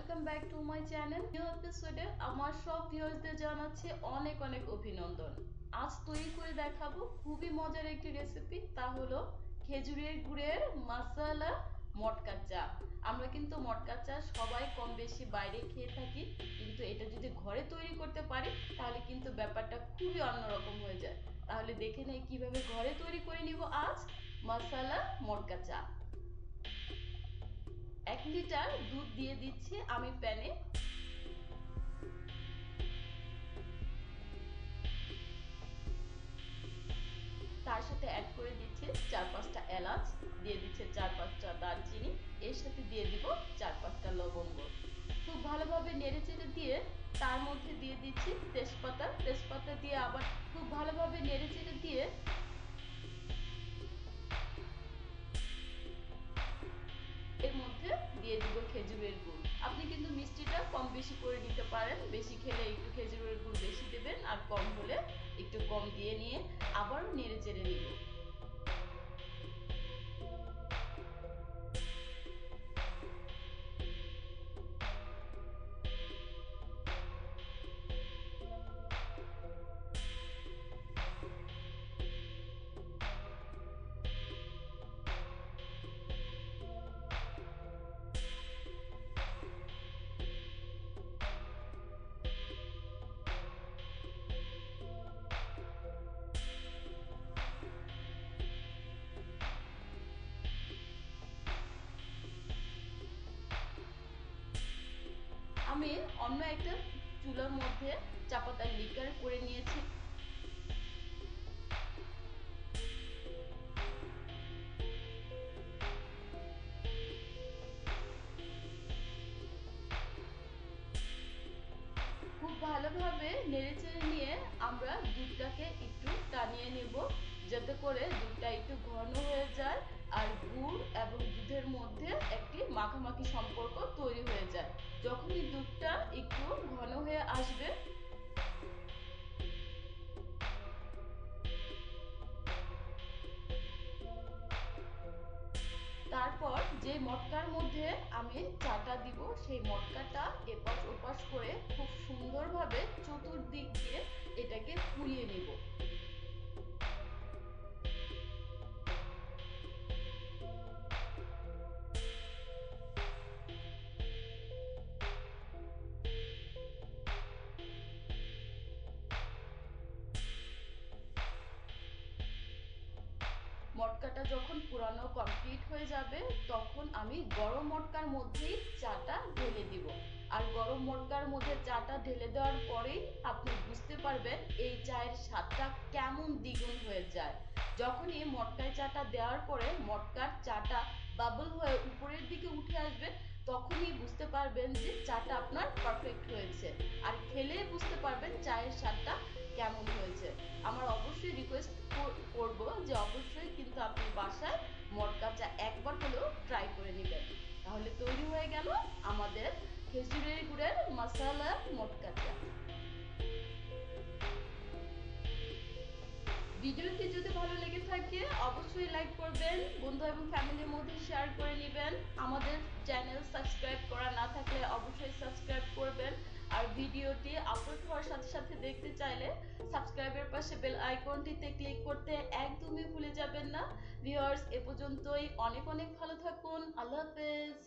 Welcome back to my channel. New এপিসোডে আমার সব ভিউয়ার্সদের জানাচ্ছি অনেক অনেক অভিনন্দন। আজ তৈরি করে দেখাবো খুবই মজার একটি রেসিপি, তা হলো খেজুরের গুড়ের মশালা মটকা চা। আমরা কিন্তু মটকা চা সবাই কম বেশি বাইরে খেয়ে থাকি, কিন্তু এটা যদি ঘরে তৈরি করতে পারি তাহলে কিন্তু ব্যাপারটা খুবই অন্যরকম হয়ে যায়। তাহলে দেখে নেই কিভাবে ঘরে তৈরি করে নিব আজ মশালা মটকা চা। 1 লিটার দুধ দিয়ে দিচ্ছি আমি প্যানে। তার সাথে অ্যাড করে দিচ্ছি 4-5টা এলাচ, দিয়ে দিচ্ছে 4-5টা দারচিনি, এর সাথে দিয়ে দিব 4-5টা লবঙ্গ। খুব ভালোভাবে নেড়েচেড়ে দিয়ে তার মধ্যে দিয়ে দিচ্ছি তেজপাতা দিয়ে আবার খুব ভালোভাবে নেড়েচেড়ে দিয়ে এর মধ্যে দিয়ে দিব খেজুরের গুড়। আপনি কিন্তু মিষ্টিটা কম বেশি করে নিতে পারেন, বেশি খেলে একটু খেজুরের গুড় বেশি দেবেন, আর কম হলে একটু কম দিয়ে নিয়ে আবার নেড়ে চেড়ে নিব। আমি অন্য একটা চুলার মধ্যে চা পাতার লিকার করে নিয়েছি। খুব ভালোভাবে নেড়েচেড়ে নিয়ে আমরা দুধটাকে একটু টানিয়ে নেব, যাতে করে দুধটা একটু ঘন হয়ে যায় আর গুড় এবং দুধের মধ্যে একটি মাখামাখি সম্পর্ক তৈরি হয়ে যায়। যখনই দুধটা একটু ঘন হয়ে আসবে তারপর যে মটকার মধ্যে আমি চাটা দিব সেই মটকাটা এপাশ ওপাশ করে খুব সুন্দরভাবে চতুর্দিক দিয়ে এটাকে ঘুরিয়ে নেব। মটকাটা যখন পুরানো কমপ্লিট হয়ে যাবে তখন আমি গরম মটকার মধ্যেই চাটা ঢেলে দিব। আর গরম মটকার মধ্যে চাটা ঢেলে দেওয়ার পরেই আপনি বুঝতে পারবেন এই চায়ের স্বাদটা কেমন দ্বিগুণ হয়ে যায়। যখনই মটকায় চাটা দেওয়ার পরে মটকার চাটা বাবল হয়ে উপরের দিকে উঠে আসবে, তখনই বুঝতে পারবেন যে চাটা আপনার পারফেক্ট হয়েছে, আর খেলে বুঝতে পারবেন চায়ের স্বাদটা কেমন হয়েছে। আমার অবশ্যই রিকোয়েস্ট করব যে অবশ্যই কিন্তু আপনি বাসায় মটকা চা একবার হলেও ট্রাই করে নেবেন। তাহলে তৈরি হয়ে গেল আমাদের খেজুরের গুড়ের মশালা মটকা চা। ভিডিওটি যদি ভালো লেগে থাকে অবশ্যই লাইক করবেন, বন্ধু এবং ফ্যামিলির মধ্যে শেয়ার করে নেবেন। আমাদের চ্যানেল সাবস্ক্রাইব করা না থাকলে অবশ্যই সাবস্ক্রাইব করবেন, আর ভিডিওটি আপলোড হওয়ার সাথে সাথে দেখতে চাইলে সাবস্ক্রাইবের পাশে বেল আইকনটিতে ক্লিক করতে একদমই ভুলে যাবেন না। ভিউয়ার্স, এ পর্যন্তই। অনেক অনেক ভালো থাকুন। আল্লাহ হাফেজ।